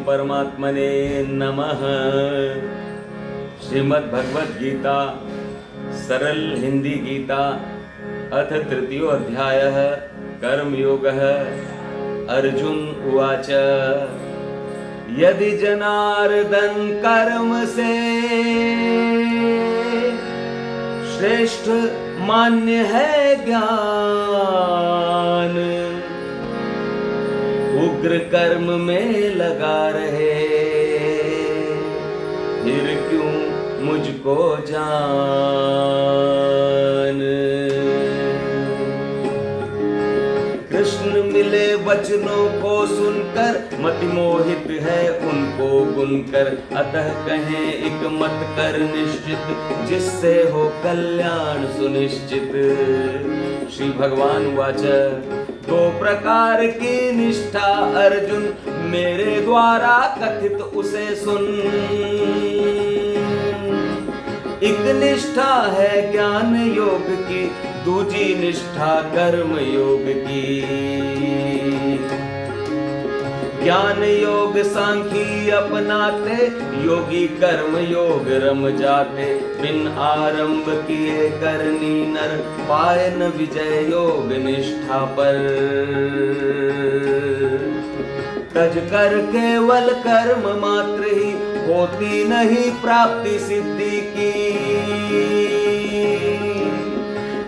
परमात्मने नमः। श्रीमद् भगवद गीता सरल हिंदी गीता अथ तृतीयो अध्यायः कर्मयोगः। अर्जुन उवाच यदि जनार्दन कर्म से श्रेष्ठ मान्य है ज्ञान, उग्र कर्म में लगा रहे, फिर क्यों मुझको जान। कृष्ण मिले वचनों को सुनकर मति मोहित है उनको गुनकर, अतः कहें एक मत कर निश्चित, जिससे हो कल्याण सुनिश्चित। श्री भगवान वाच दो प्रकार की निष्ठा अर्जुन, मेरे द्वारा कथित उसे सुन। एक निष्ठा है ज्ञान योग की, दूजी निष्ठा कर्म योग की। ज्ञान योग सांख्य अपनाते, योगी कर्म योग रम जाते। बिन आरंभ किए करनी नर, पाए न विजय योग निष्ठा पर। तज कर केवल कर्म मात्र ही, होती नहीं प्राप्ति सिद्धि की।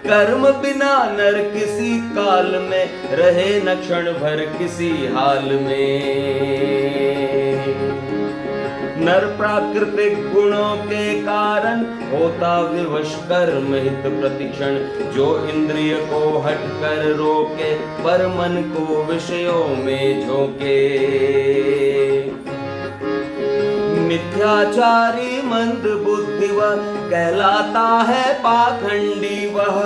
कर्म बिना नर किसी काल में, रहे न क्षण भर किसी हाल में। नर प्राकृतिक गुणों के कारण, होता विवश कर्म हित प्रतिक्षण। जो इंद्रिय को हट कर रोके, पर मन को विषयों में झोंके। मिथ्याचारी मंद बुद्धि वह, कहलाता है पाखंडी वह।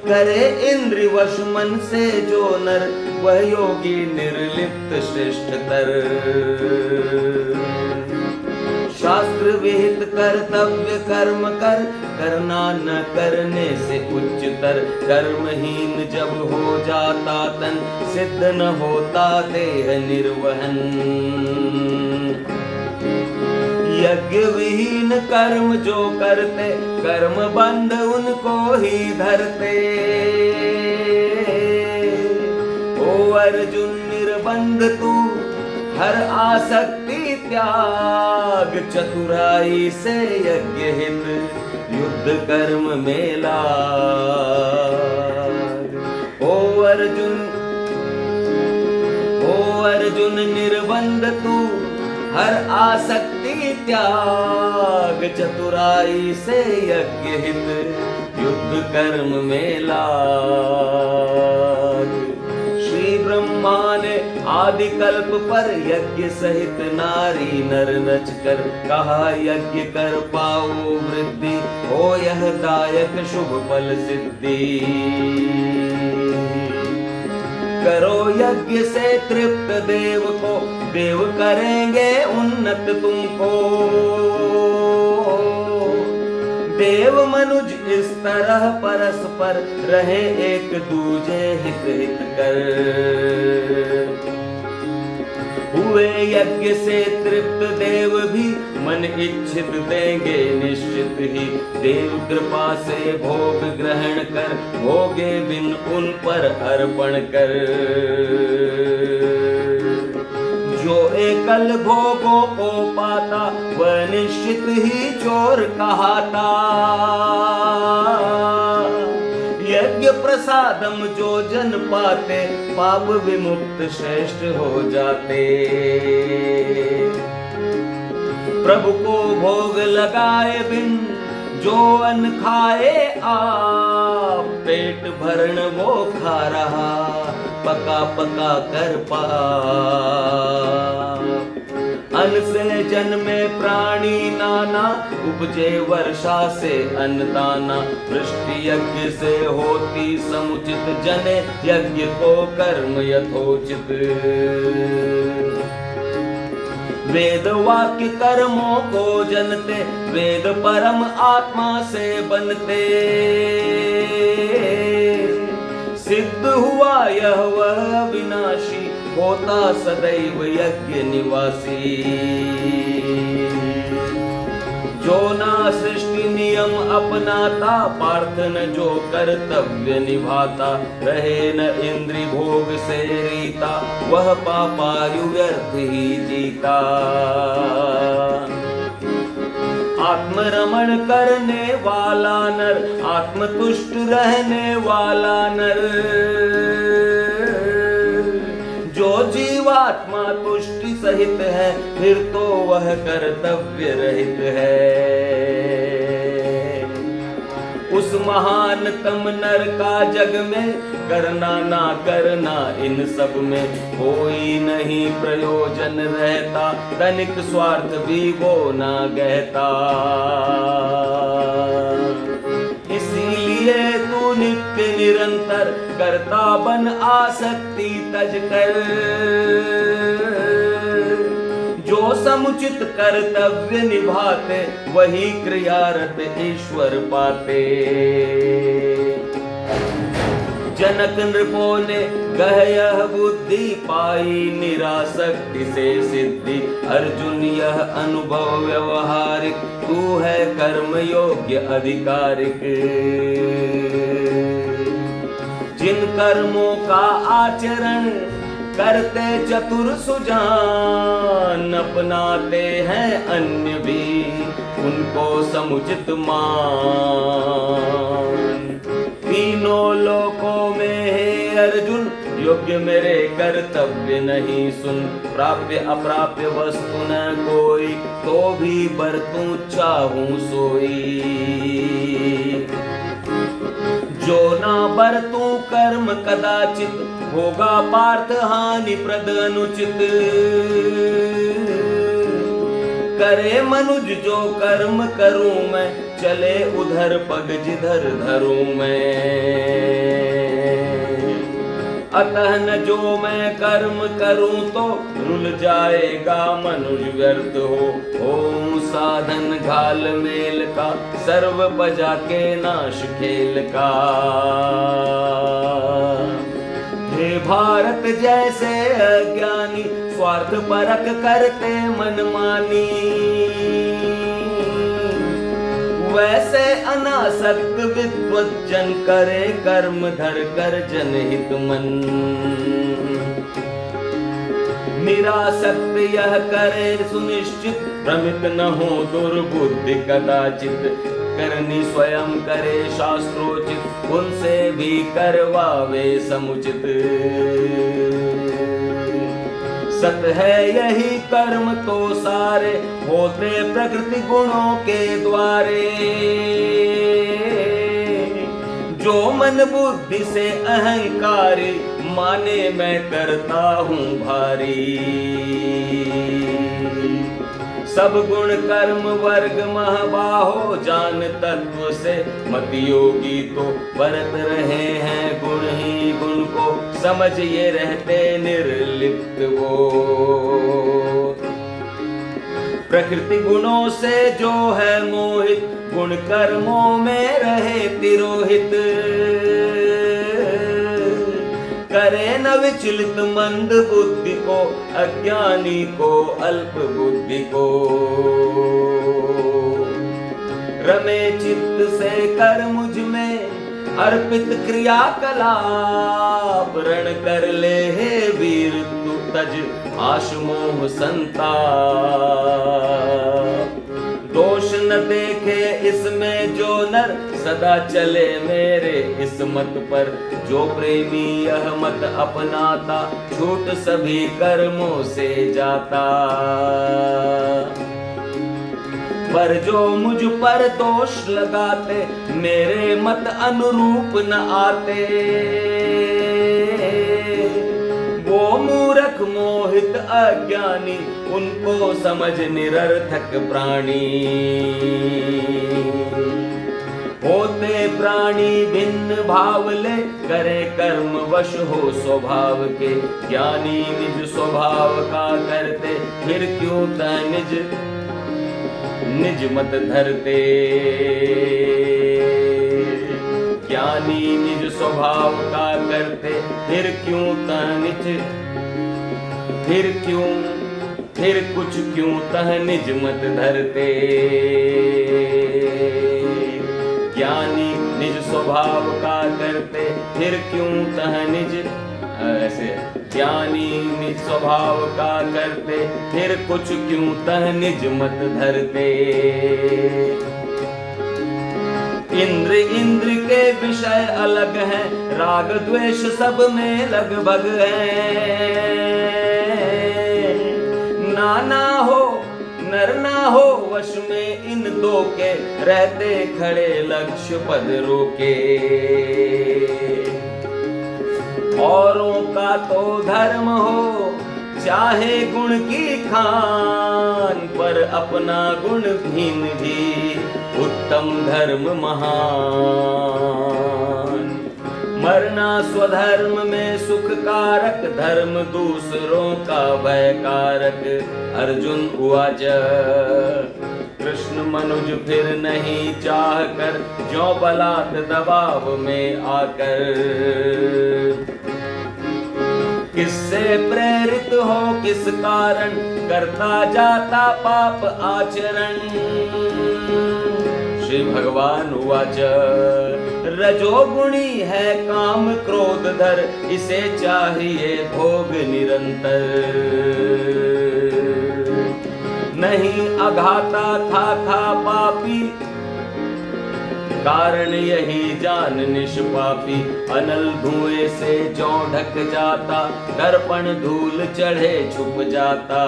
करे इंद्रिय वश मन से जो नर, वह योगी निर्लिप्त श्रेष्ठतर। शास्त्र विहित कर्तव्य कर्म कर, करना न करने से उच्चतर। कर्महीन जब हो जाता तन, सिद्ध न होता देह निर्वहन। यज्ञ विहीन कर्म जो करते, कर्म बंध उनको ही धरते। ओ अर्जुन निर्बंध तू, हर आसक्ति त्याग। चतुराई से यज्ञ हित, युद्ध कर्म में लाग। ओ अर्जुन निर्बंध तू, हर आसक्ति त्याग। चतुराई से यज्ञ हित, युद्ध कर्म में लाग। श्री ब्रह्मा ने आदि कल्प पर, यज्ञ सहित नारी नर रच कर। कहा यज्ञ कर पाओ वृद्धि, हो यह दायक शुभ फल सिद्धि। करो यज्ञ से तृप्त देव को, देव करेंगे उन्नत तुमको। देव मनुज इस तरह परस्पर, रहे एक दूजे हित हित कर। हुए यज्ञ से तृप्त देव भी, मन इच्छित देंगे निश्चित ही। देव कृपा से भोग ग्रहण कर, भोगे बिन उन पर अर्पण कर। जो एकल भोगों को पाता, वह निश्चित ही चोर कहाता। यज्ञ प्रसादम जो जन पाते, पाप विमुक्त श्रेष्ठ हो जाते। प्रभु को भोग लगाए बिन, जो अन्न खाए आप। पेट भरण वो खा रहा, पका पका कर पाप। अन्न से जन्मे प्राणी नाना, उपजे वर्षा से अन्नदाना। वृष्टि यज्ञ से होती समुचित, जने यज्ञ को कर्म यथोचित। वेद वाक्य कर्मों को जनते, वेद परम आत्मा से बनते। सिद्ध हुआ यह वह विनाशी, होता सदैव यज्ञ निवासी। जो ना सृष्टि नियम अपनाता, पार्थ न जो कर्तव्य निभाता, रहे न इंद्री भोग से रीता, वह पापायु व्यर्थ ही जीता। आत्मरमण करने वाला नर, आत्मतुष्ट रहने वाला नर, जो जीवात्मा तुष्टि सहित है, फिर तो वह कर्तव्य रहित है। उस महानतम नर का जग में, करना ना करना इन सब में, कोई नहीं प्रयोजन रहता, तनिक स्वार्थ भी वो ना गहता। इसीलिए तू नित्य निरंतर करता बन आसक्ति तज कर, जो समुचित कर्तव्य निभाते, वही क्रियारत ईश्वर पाते। जनक नृपों ने गहयह बुद्धि पाई, निरासक्ति से सिद्धि। अर्जुन यह अनुभव व्यवहारिक, तू है कर्म योग्य अधिकारिक। जिन कर्मों का आचरण करते चतुर सुजान, अपनाते हैं अन्य भी उनको समुचित मान। तीनों लोकों में हे अर्जुन, योग्य मेरे कर्तव्य नहीं सुन। प्राप्य अप्राप्य वस्तु न कोई, तो भी बरतूं चाहूं सोई। जो ना बरतूं कर्म कदाचित, होगा पार्थ हानि प्रद अनुचित। करे मनुज जो कर्म करूं मैं, चले उधर पग जिधर धरूं मैं। अतः न जो मैं कर्म करूं तो, रुल जाएगा मनुज व्यर्थ हो। ओम साधन घाल मेल का, सर्व बजा के नाश खेल का। हे भारत जैसे अज्ञानी, स्वार्थ परक करते मनमानी, वैसे अनासक्त विद्वज्जन करे कर्म धर कर जनहित मन। निरासक्त यह करे सुनिश्चित, भ्रमित न हो दुर्बुद्धि कदाचित। करनी स्वयं करे शास्त्रोचित, उनसे भी करवावे समुचित। सत है यही कर्म तो सारे, होते प्रकृति गुणों के द्वारे। जो मन बुद्धि से अहंकारी, माने मैं करता हूँ भारी। सब गुण कर्म वर्ग महबाहो, जान तत्व से मत योगी तो। बरत रहे हैं गुण ही गुण को, समझ ये रहते निर्लिप्त वो। प्रकृति गुणों से जो है मोहित, गुण कर्मों में रहे तिरोहित। करे न विचलित मंद बुद्धि को, अज्ञानी को अल्प बुद्धि को। रमे चित्त से कर मुझ में, अर्पित क्रियाकलाप। रण कर ले हे वीर तू तज, आश मोह संताप। दोष न देखे इसमें जो नर, सदा चले मेरे इस मत पर। जो प्रेमी यह मत अपनाता, छूट सभी कर्मों से जाता। पर जो मुझ पर दोष लगाते, मेरे मत अनुरूप न आते। वो मूर्ख मोहित अज्ञानी, उनको समझ निरर्थक प्राणी। होते प्राणी भिन्न भावले, करे कर्म वश हो स्वभाव के। ज्ञानी निज स्वभाव का करते, फिर क्यों निज मत धरते। ज्ञानी निज स्वभाव का करते, फिर क्यों निज फिर कुछ क्यों तह निज मत धरते। ज्ञानी निज स्वभाव का करते, फिर क्यों तह निज ऐसे ज्ञानी निज स्वभाव का करते, फिर कुछ क्यों तह निज मत धरते। इंद्र के विषय अलग हैं, राग द्वेष सब में लगभग है। नाना हो नर ना हो वश में इन दो के, रहते खड़े लक्ष्य पद रोके। औरों का तो धर्म हो चाहे गुण की खान, पर अपना गुण भीन भी उत्तम धर्म महान। मरना स्वधर्म में सुख कारक, धर्म दूसरों का भय कारक। अर्जुन उवाच कृष्ण मनुज फिर नहीं चाह कर, जो बलात् दबाव में आकर। किससे प्रेरित हो किस कारण, करता जाता पाप आचरण। श्री भगवान उवाच रजोगुणी है काम क्रोध धर, इसे चाहिए भोग निरंतर। नहीं अघाता था पापी, कारण यही जान निष्पापी। अनल धुएं से जो ढक जाता, दर्पण धूल चढ़े छुप जाता।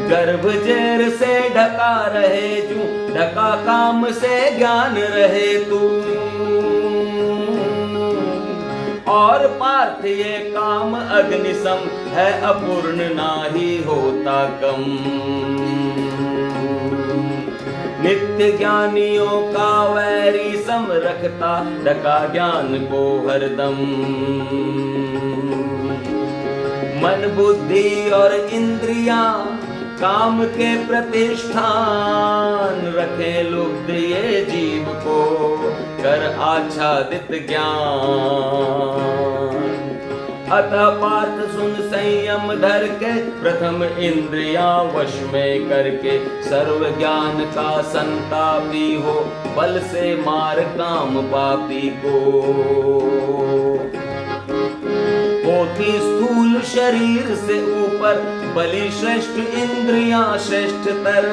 गर्भ जेर से ढका रहे जू, ढका काम से ज्ञान रहे तू। और पार्थ ये काम अग्निसम है, अपूर्ण नाही होता कम। नित्य ज्ञानियों का वैरी सम, रखता ढका ज्ञान को हरदम। मन बुद्धि और इंद्रियां काम के प्रतिष्ठान, रखे लुब्ध ये जीव को कर आच्छादित ज्ञान। अतः पार्थ सुन संयम धर के, प्रथम इंद्रियां वश में करके। सर्व ज्ञान का संतापी हो, बल से मार काम पापी को। होती स्थूल शरीर से ऊपर, बलि श्रेष्ठ इंद्रियां श्रेष्ठतर।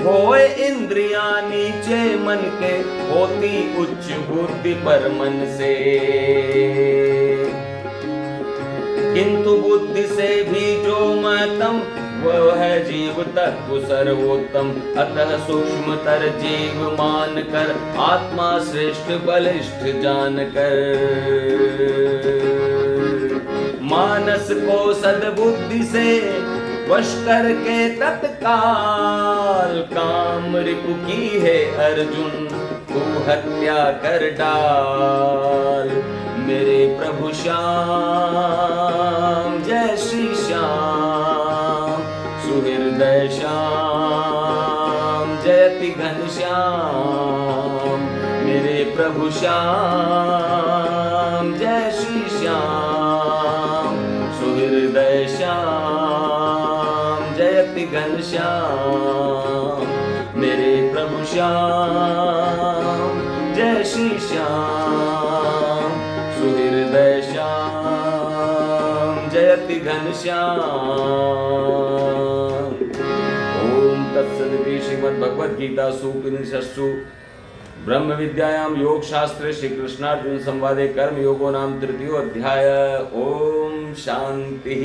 होए इंद्रियां नीचे मन के, होती उच्च बुद्धि पर मन से। किंतु बुद्धि से भी जो महतम, वह है जीव तत्व सर्वोत्तम। अतः सूक्ष्मतर जीव मान कर, आत्मा श्रेष्ठ बलिष्ठ जान कर। मानस को सद्बुद्धि से वश करके तत्काल, काम रिपु की है अर्जुन तू हत्या कर डाल। मेरे प्रभु श्याम जय श्री श्याम, सुहृदय श्याम जयति घनश्याम। मेरे प्रभु श्याम जय श्री श्याम, सुहृदय श्याम जयति घनश्याम। मेरे प्रभु श्याम जय श्री श्याम, सुहृदय श्याम जयति घनश्याम। ओम तत्सदिति श्रीमद्भगवद्गीतासु उपनिषत्सु ब्रह्म विद्यायां योग शास्त्रे श्री कृष्णार्जुन संवादे कर्म योगो नाम तृतीयो अध्याय। ओम शांति।